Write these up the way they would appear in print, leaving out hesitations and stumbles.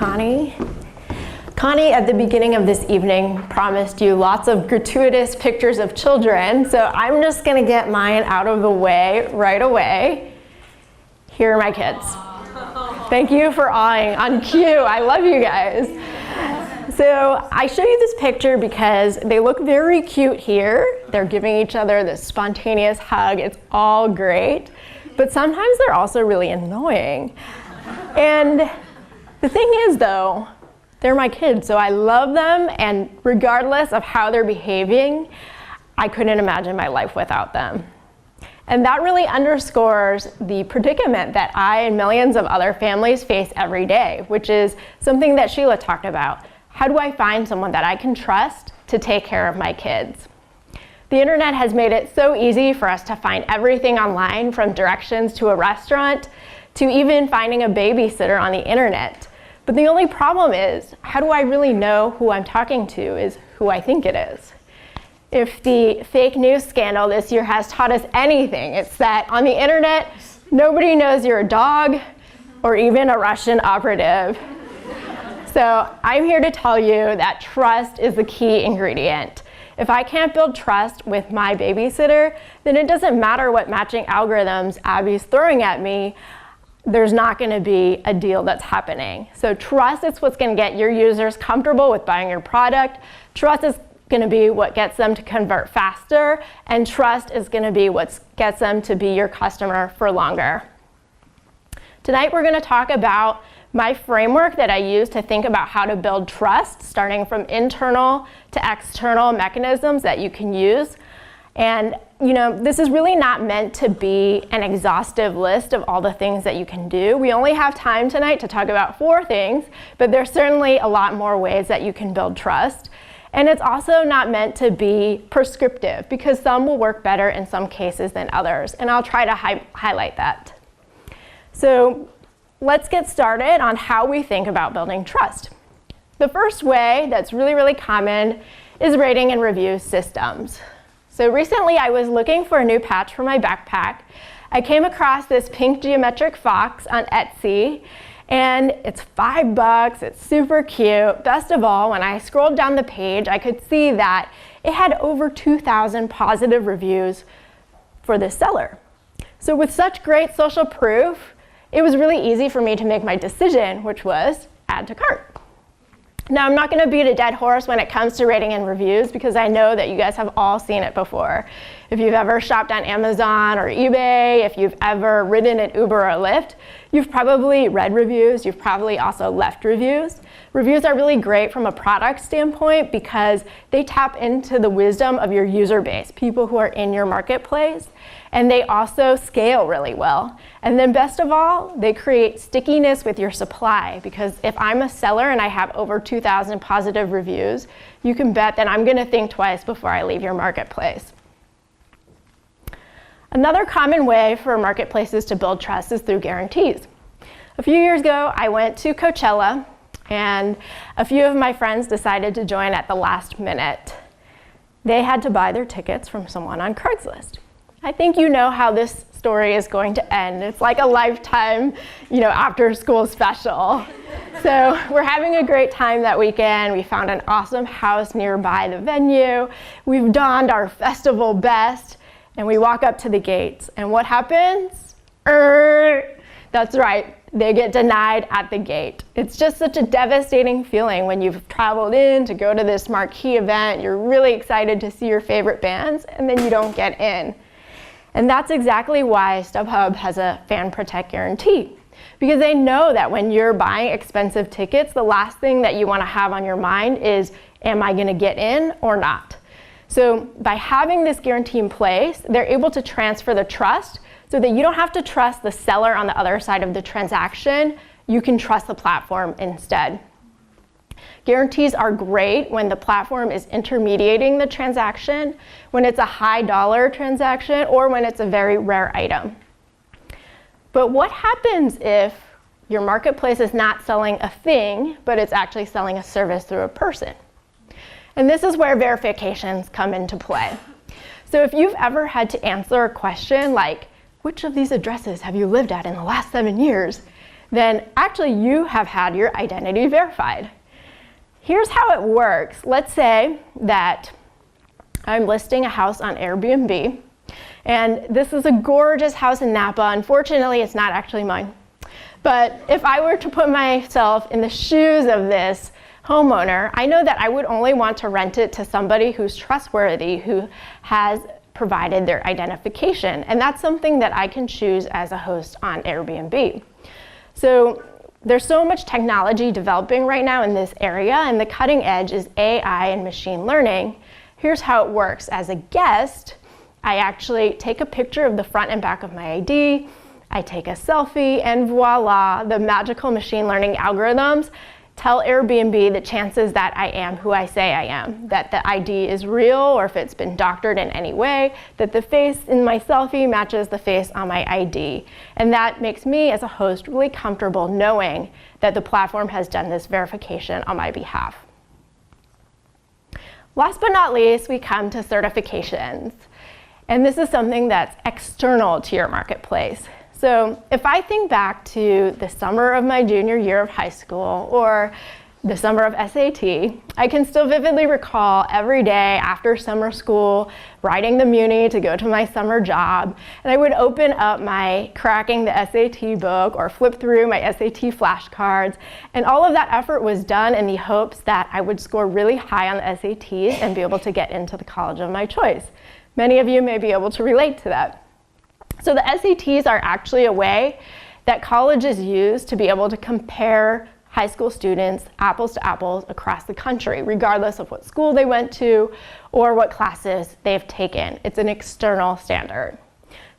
Connie. Connie, at the beginning of this evening, promised you lots of gratuitous pictures of children, so I'm just gonna get mine out of the way right away. Here are my kids. Thank you for awing on cue. I love you guys. So I show you this picture because they look very cute here. They're giving each other this spontaneous hug. It's all great, but sometimes they're also really annoying. And the thing is, though, they're my kids, so I love them, and regardless of how they're behaving, I couldn't imagine my life without them. And that really underscores the predicament that I and millions of other families face every day, which is something that Sheila talked about. How do I find someone that I can trust to take care of my kids? The internet has made it so easy for us to find everything online, from directions to a restaurant, to even finding a babysitter on the internet. But the only problem is, how do I really know who I'm talking to is who I think it is? If the fake news scandal this year has taught us anything, it's that on the internet, nobody knows you're a dog or even a Russian operative. So I'm here to tell you that trust is the key ingredient. If I can't build trust with my babysitter, then it doesn't matter what matching algorithms Abby's throwing at me, there's not gonna be a deal that's happening. So trust is what's gonna get your users comfortable with buying your product. Trust is gonna be what gets them to convert faster, and trust is gonna be what gets them to be your customer for longer. Tonight we're gonna talk about my framework that I use to think about how to build trust, starting from internal to external mechanisms that you can use. And this is really not meant to be an exhaustive list of all the things that you can do. We only have time tonight to talk about 4 things, but there's certainly a lot more ways that you can build trust. And it's also not meant to be prescriptive, because some will work better in some cases than others. And I'll try to highlight that. So let's get started on how we think about building trust. The first way that's really, really common is rating and review systems. So recently I was looking for a new patch for my backpack. I came across this pink geometric fox on Etsy, and it's $5, it's super cute. Best of all, when I scrolled down the page, I could see that it had over 2,000 positive reviews for this seller. So with such great social proof, it was really easy for me to make my decision, which was add to cart. Now, I'm not gonna beat a dead horse when it comes to rating and reviews, because I know that you guys have all seen it before. If you've ever shopped on Amazon or eBay, if you've ever ridden an Uber or Lyft, you've probably read reviews, you've probably also left reviews. Reviews are really great from a product standpoint because they tap into the wisdom of your user base, people who are in your marketplace, and they also scale really well. And then best of all, they create stickiness with your supply, because if I'm a seller and I have over 2,000 positive reviews, you can bet that I'm gonna think twice before I leave your marketplace. Another common way for marketplaces to build trust is through guarantees. A few years ago, I went to Coachella, and a few of my friends decided to join at the last minute. They had to buy their tickets from someone on Craigslist. I think you know how this story is going to end. It's like a lifetime, after school special. So we're having a great time that weekend. We found an awesome house nearby the venue. We've donned our festival best, and we walk up to the gates. And what happens? That's right, they get denied at the gate. It's just such a devastating feeling when you've traveled in to go to this marquee event, you're really excited to see your favorite bands, and then you don't get in. And that's exactly why StubHub has a fan protect guarantee, because they know that when you're buying expensive tickets, the last thing that you want to have on your mind is, am I going to get in or not? So by having this guarantee in place, they're able to transfer the trust so that you don't have to trust the seller on the other side of the transaction. You can trust the platform instead. Guarantees are great when the platform is intermediating the transaction, when it's a high dollar transaction, or when it's a very rare item. But what happens if your marketplace is not selling a thing, but it's actually selling a service through a person? And this is where verifications come into play. So if you've ever had to answer a question like, which of these addresses have you lived at in the last 7 years? then actually you have had your identity verified. Here's how it works. Let's say that I'm listing a house on Airbnb, and this is a gorgeous house in Napa. Unfortunately, it's not actually mine. But if I were to put myself in the shoes of this homeowner, I know that I would only want to rent it to somebody who's trustworthy, who has provided their identification. And that's something that I can choose as a host on Airbnb. So there's so much technology developing right now in this area, and the cutting edge is AI and machine learning. Here's how it works. As a guest, I actually take a picture of the front and back of my ID, I take a selfie, and voila, the magical machine learning algorithms tell Airbnb the chances that I am who I say I am, that the ID is real or if it's been doctored in any way, that the face in my selfie matches the face on my ID. And that makes me as a host really comfortable knowing that the platform has done this verification on my behalf. Last but not least, we come to certifications. And this is something that's external to your marketplace. So if I think back to the summer of my junior year of high school or the summer of SAT, I can still vividly recall every day after summer school riding the Muni to go to my summer job, and I would open up my Cracking the SAT book or flip through my SAT flashcards, and all of that effort was done in the hopes that I would score really high on the SATs and be able to get into the college of my choice. Many of you may be able to relate to that. So the SATs are actually a way that colleges use to be able to compare high school students apples to apples across the country, regardless of what school they went to or what classes they've taken. It's an external standard.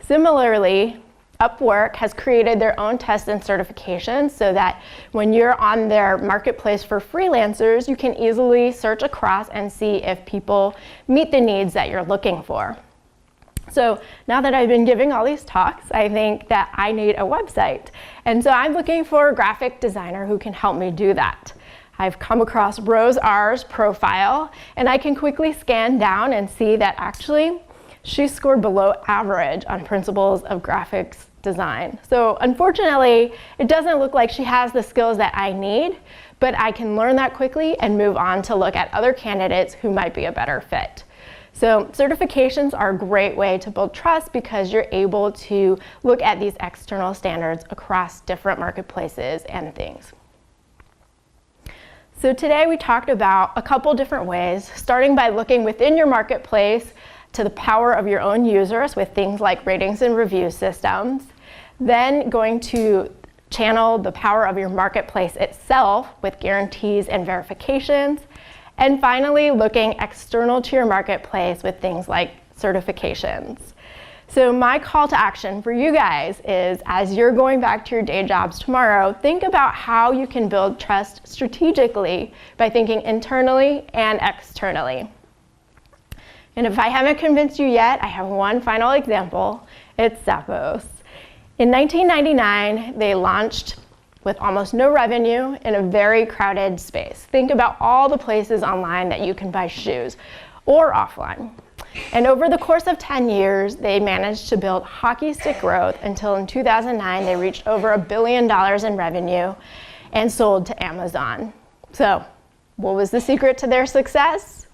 Similarly, Upwork has created their own tests and certifications so that when you're on their marketplace for freelancers, you can easily search across and see if people meet the needs that you're looking for. So now that I've been giving all these talks, I think that I need a website. And so I'm looking for a graphic designer who can help me do that. I've come across Rose R's profile, and I can quickly scan down and see that actually she scored below average on principles of graphics design. So unfortunately, it doesn't look like she has the skills that I need, but I can learn that quickly and move on to look at other candidates who might be a better fit. So certifications are a great way to build trust because you're able to look at these external standards across different marketplaces and things. So today we talked about a couple different ways, starting by looking within your marketplace to the power of your own users with things like ratings and review systems, then going to channel the power of your marketplace itself with guarantees and verifications, and finally, looking external to your marketplace with things like certifications. So my call to action for you guys is, as you're going back to your day jobs tomorrow, think about how you can build trust strategically by thinking internally and externally. And if I haven't convinced you yet, I have one final example. It's Zappos. In 1999, they launched with almost no revenue in a very crowded space. Think about all the places online that you can buy shoes, or offline. And over the course of 10 years, they managed to build hockey stick growth until in 2009, they reached over $1 billion in revenue and sold to Amazon. So, what was the secret to their success?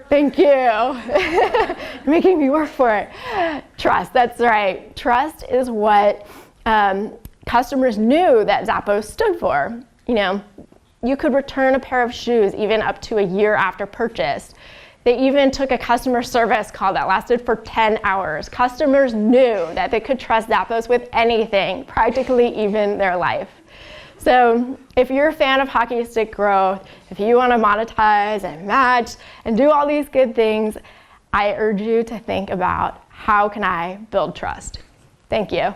Thank you. You're making me work for it. Trust, that's right. Trust is what customers knew that Zappos stood for. You know, you could return a pair of shoes even up to a year after purchase. They even took a customer service call that lasted for 10 hours. Customers knew that they could trust Zappos with anything, practically even their life. So if you're a fan of hockey stick growth, if you want to monetize and match and do all these good things, I urge you to think about how can I build trust. Thank you.